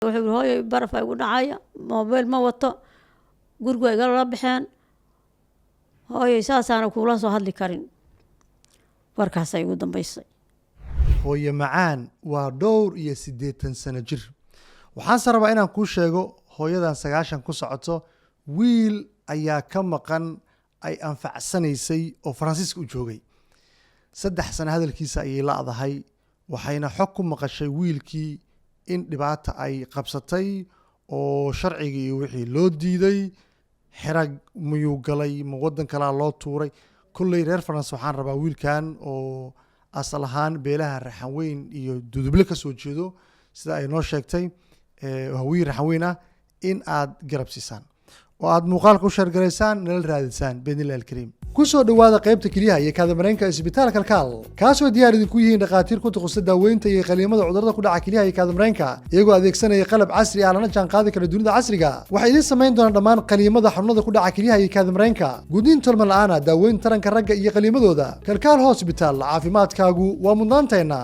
wuxuu hooyo baraf ay ugu dhacaya mobile ma wato guriga ay la baxeen hooyo saasaana kula soo hadli karin warkaas ay ugu dambeysay hooyo macaan waa dhowr iyo 80 sano jir waxaan rabaa inaan kuu sheego hooyadan 90 ku socoto wiil ayaa ka maqan ay anfacsanaysay oo Faransiiska u joogay 3 sano hadalkiisa ayay laadahay waxayna xog ku maqashay wiilkii in dhibaata ay qabsatay oo sharcigii wixii loo diiday xirag miyuu galay ma wadan kale loo tuuray kullay reer France waxaan rabaa wiilkan oo asal ahaan beelaha raxan weyn iyo duduble ka soo jeedo sida ay noo sheegtay wiil raxan weyn ah in aad garab siisaan oo aad muuqaalka u sheergaraysaan nala raadisaan bidnillahi alkariim ku soo dhawaada qaybta kaliyaha iyo kaadamareenka isbitaalka kalkaal kaasoo diyaar idinku yihiin dhaqaatiir ku takhasusay daaweynta iyo qaliimada cudurrada ku dhaca kaliyaha iyo kaadamareenka iyagoo adeegsanaya qalab casri ah lana jaan qaadi kara dunida casriga waxay idin samayn doonaan dhammaan qaliimada xanuunada ku dhaca kaliyaha iyo kaadamareenka gudniin tolma la'aana daaweyn taranka ragga iyo qaliimadooda kalkaal hospital caafimaadkaagu waa mudnaanteena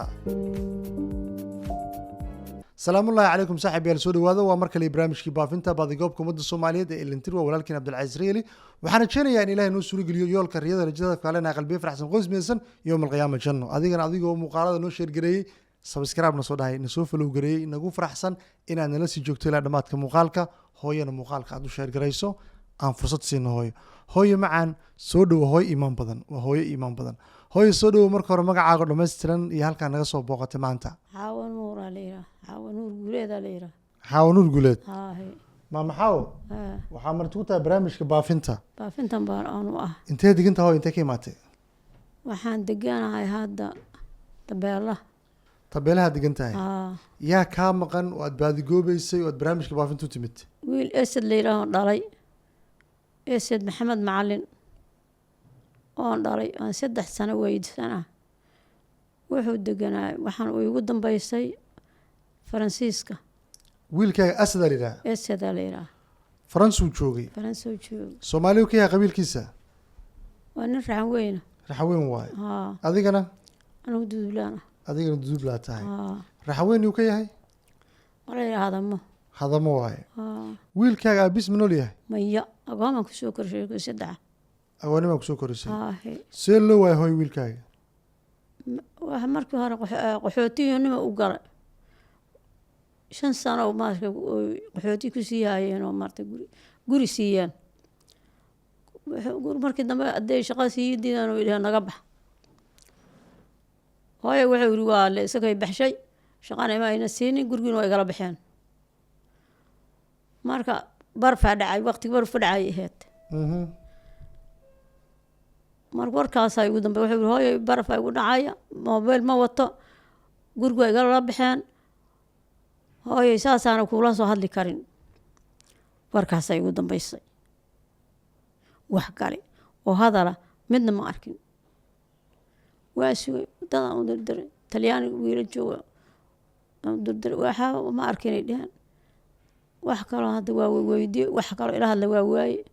السلام الله عليكم صاحبي يا سودو هذا ومركل برامجكي بافنتا باديغوبكم مد الصوماليد ee Elentir walaalkiin Abdul Aziz Reeli waxaan rajaynayaa in Ilaahay noo suuro geliyo yoolka riyada rajada kaalena qalbiga faraxsan qoys meesan yoom alqiyaama janno adigoo muuqaalada noo sheer gareeyay subscribe na soo dhahay na soo follow gareeyay nagu faraxsan inaad nala sii joogto ilaa dhamaadka muuqaalka hooyana muuqaalka aad u sheer gareyso aan fursad siino hooyo macaan soo dhaw hooyo iimaan badan waa hooyo iimaan badan hooyo soo dhaw marka hore magacaaga dhameystiran iyo halka naga soo booqatay maanta xawanuur aleera xawanuur guuleed aleera xawanuur guuleed ma maxaaw waxaa marti ku tahay barnaamijka baafintan baan aanu ah intee degan tahay intee ka imaatay waxaan deganahay hadda tabeelaha degan tahay yaa kaa maqan oo aad baadigoobaysay oo aad barnaamijka baafinta u timid wiil Esed leeyahay dhalay Esed Maxamed Macalin oo dhalay aan 3 sano weydsanaa wuxuu deganaa waxaan ugu dambeysay Faransiiska wiilkaaga Asad leeyahay Faransiisku joogay Soomaaliya ka yahay qabiilkiisa waa nin raxan weyn waay adigana anigu dudublaa tahay raxan weyn uu ka yahay walaal hadamo waay wiilkaaga abis ma yahay maya agoon ku soo korshay saddex agoonima ku soo korshay see loo waay hooy wiilkaaga waxa markii hore qaxootiyoonimo u galay 5 sano oo markii qaxooti ku siiyayeen oo martay guri siiyeen markii dambe aday shaqo siiyeen oo ilaahay naga bax hooyo wuxuu yiri waa la isagay baxshay shaqana ma ayna siinin gurigina way kala baxeen marka barfa dhacay waqti barfa dhacay ahayd mar warkaas ay ugu dambe wuxuu hooyo baraf ay ugu dhacaya mobile ma wato guriga ay la baxeen hooyo saasaana kula soo hadli karin warkaas ay ugu dambeysay wax kale oo hadala midna ma arkin waasi dad aan dirdir Talyaani wiil jooga dirdir waxa ma arkin idhaan wax kale hada waa weydiiyay wax kale ilaa hadla waa waayay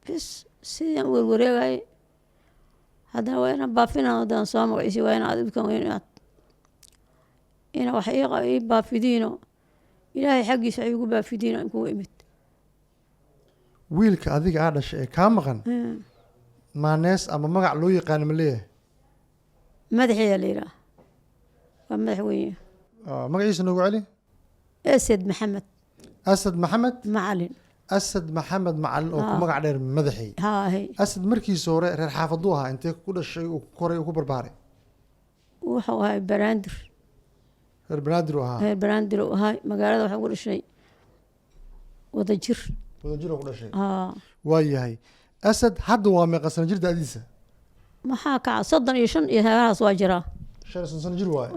bis sidaan warwareegay hadana waa inaan baafinaa daan soo magaciisi waa inaan adibkan weynaad ina wax ii baafidiino ilaahay xaqiisa ay ugu baafidiino in ku imid wiilka adiga aad dhashay ka maqan maanees ama magac loo yaqaan ma leeyahay madaxiisa leeyahay waa madax weyn magaciisa nagu cali Esed Maxamed Macalin أسد محمد معلن أو كم قاعد مذحي أسد مركي صورة رح حافظوها أنت كل شيء وكوري وكبر باري وهاي براندر وهاي مقالة وح كل شيء وضجر كل شيء واي هاي أسد حد وامق سنجر داديسة ما حاكا صدق يشن يهاها صواجرة سنجر واي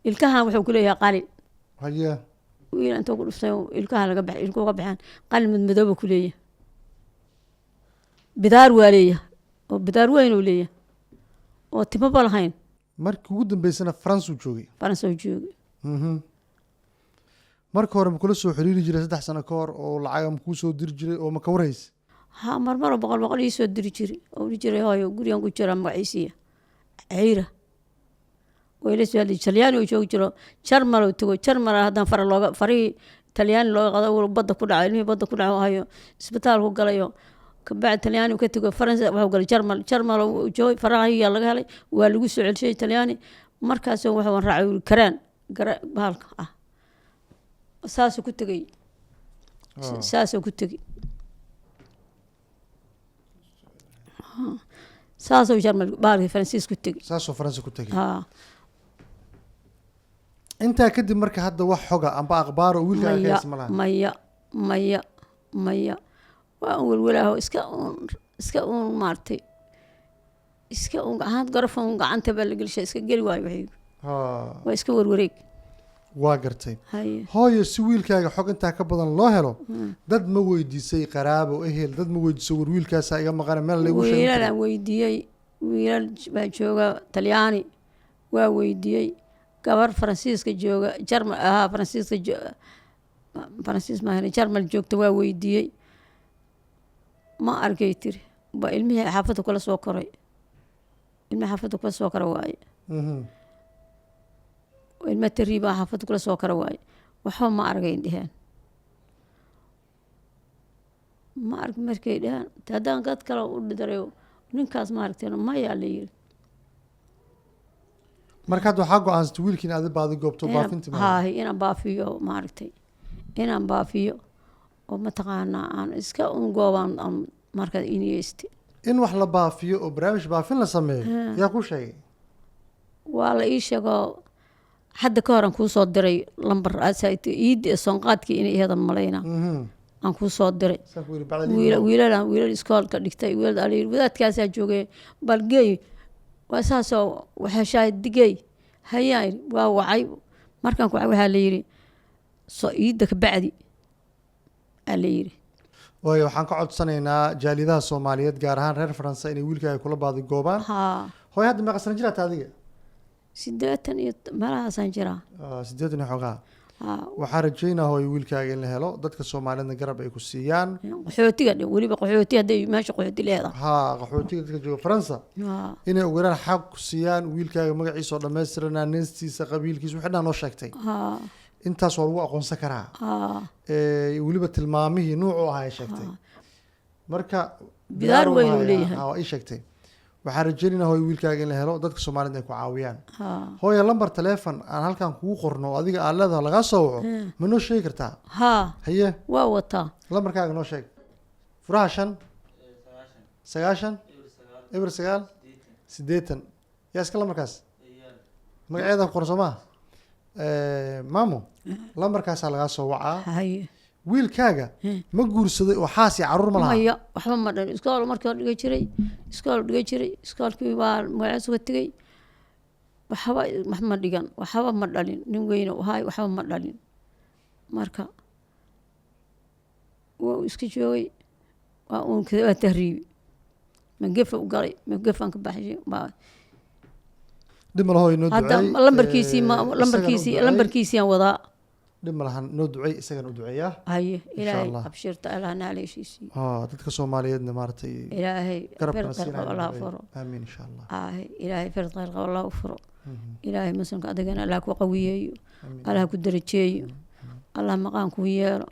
الكهان وحو كلها قالي هيا wiil inta ku dhuftay ilkaha laga baxay ilkuhu ka baxaan qalin madooba ku leeyahay bidaar waaleeya oo bidaar weyn oo leeyahay oo timo balahayn markii ugu dambeysana France uu joogay marka hore kula soo xiriiri jiray 3 sano ka hor oo lacag ku soo dir jiray oo ma ka wareys marmar boqol ii soo diri jiray oo jiray hooyo gurigan ku jira magaciisiya ayra wayla soo hadli talyaani oo joogi jiro jarmal oo tago jarmal haddaan farii talyaani looga qado badda ku dhacay ilmihii badda ku dhaco hayo isbitaalku galayo kabacdi talyaani ka tago faransa wuxuu galay jarmal oo joogay farahiyaa laga helay waa lagu soo celishay talyaani markaas wuxuu raacay karaan bahalka ah saasuu ku tegay saasuu ku tegay saasuu jarmal bahalka faransiis ku tegay saasuu faransa ku tegay haa intaa kadib marka hadda wax xoga amba akhbaar oo wiilkaaga ka haysa ma laha maya waa un welwelaaho iska un maartay iska un gacan garafon gacanta baa la gelishaa iska geli waayo waxay waa iska warwareeg waa gartay haye hooyo si wiilkaaga xog intaa ka badan loo helo dad ma weydiisay qaraabo ehel dad ma weydiisay war wiilkaasa iga maqana meel lagu sheegay wiilalaan weydiiyey wiilal baa jooga talyaani waa weydiiyey gabar faransiiska jooga jarmal ahaa faransiis maahan jarmal joogta waa weydiiyey ma arkay tiri ba ilmihii xaafadda kula soo koray ilmihii xaafadda kula soo kora waaye ilma tariibaa xaafadda kula soo kora waaye waxba ma argayn dheheen ma arg markay dheheen haddaan dad kale u dhidarayo ninkaas ma aragteen mayaa la yiri marka hadda waxaa go-aansatay wiilkiin aadi baadi goobto baafinti haahi inaan baafiyo maaragtay inaan baafiyo oo mataqaanaa aan iska un goobaan markaa iniyeysti in wax la baafiyo oo barnaamij baafin la sameeyo yaa ku sheegay waa la ii sheegoo hadda ka horan kuu soo diray lambar iidda soonqaadkii inay iheedan malayna aan kuu soo diray wiilal iskoolka dhigtay wadaadkaasaa joogay balgeey waa saasoo waxeshaa digey hayaan waa wacay markaan ku waxaa la yidhi soo iidda ka bacdi aa la yidhi waayo waxaan ka codsanaynaa jaalidaha soomaaliyeed gaar ahaan reer faransa inay wiilkaaga kula baadi goobaan hooy hadda meeqa sana jiraata adiga 80 iyo meelahaasaan jiraa 80 iyo xoogaa waxaa rajeynaa hooy wiilkaaga in la helo dadka soomaaliyeedna garab ay ku siiyaan qaxootiga weliba qaxooti hadday meesha qaxooti leedahay qaxootiga dadka jooga faransa inay ugu yaraan xaq ku siiyaan wiilkaaga magaciisa oo dhammaystiranaa neestiisa qabiilkiisa wixii dhan noo sheegtay intaas waa lagu aqoonsan karaa weliba tilmaamihii nuucu ahaa ay sheegtay marka bidaar weyn uu leeyahay ii sheegtay waxaan rajeynaynaa hooy wiilkaaga in la helo dadka soomaalida ay ku caawiyaan hooya lambar teleefon aan halkan kugu qorno oo adiga aad leedahay lagaa soo waco ma noo sheegi kartaa haye waa wataa lambarkaaga noo sheeg furaha 5 eber 9 8 yaa iska lambarkaas magaceeda ku qoran soo maa maamo lambarkaasaa lagaa soo wacaa haye wiilkaaga ma guursaday oo xaas iyo caruur ma laha maya waxba ma dhalin iskool markii hore dhiga jiray iskoolkii waa magaciisa uga tegey waxba ma dhigan waxba ma dhalin nin weyne ahay waxba ma dhalin marka waa iska joogay waa uun waa tahriibi magefa u galay magefaan ka baxshay dhib ma laho inoo duceey lambarkiisii aan wadaa dhib ma lahan noo duceey isagana u duceeyaa haye ilaahay abshirta allah naaleeshiisii dadka soomaaliyeedna maaragtay ilaahay garabkana firqayl qabo allah furo aamiin insha allah ilaahay firqayl qabo allah furo ilaahay muslimka adigana allah ku qawiyeeyo allah ku darajeeyo allah maqaan ku yeelo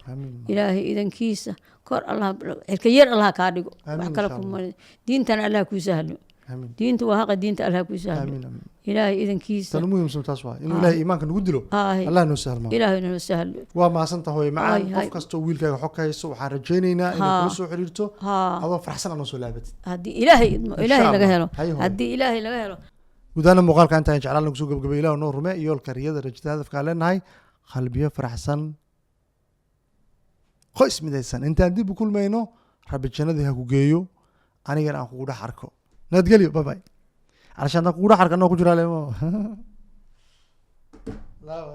ilaahay idankiisa kor allah xilka yar allah kaa dhigo wax kale kuma diintana allah kuu sahlo diinta waa haqa diinta allah kuu sahlo ilaahay idankiisa tan muhiimsan taas waa inuu ilaahay iimaanka nagu dilo allah noo sahlo ilaahay noo sahlo waa maasanta hooyo macaan qof kasta oo wiilkaaga xog ka hayso waxaan rajeynaynaa inay kula soo xiriirto adoo farxsan aan soo laabatid haddii ilaahay laga helo haddii ilaahay laga helo gudaana muuqaalka intaan jeclaan lagu soo gabagabay ilaah noo rume yoolka riyada rajada hadafkaa leenahay qalbiyo faraxsan qoys midaysan intaan dib u kulmayno rabbi jannadii ha ku geeyo anigana aan kugu dhex arko nabadgelyo bye bye علشان تقول حركة أنه كجرا له. لا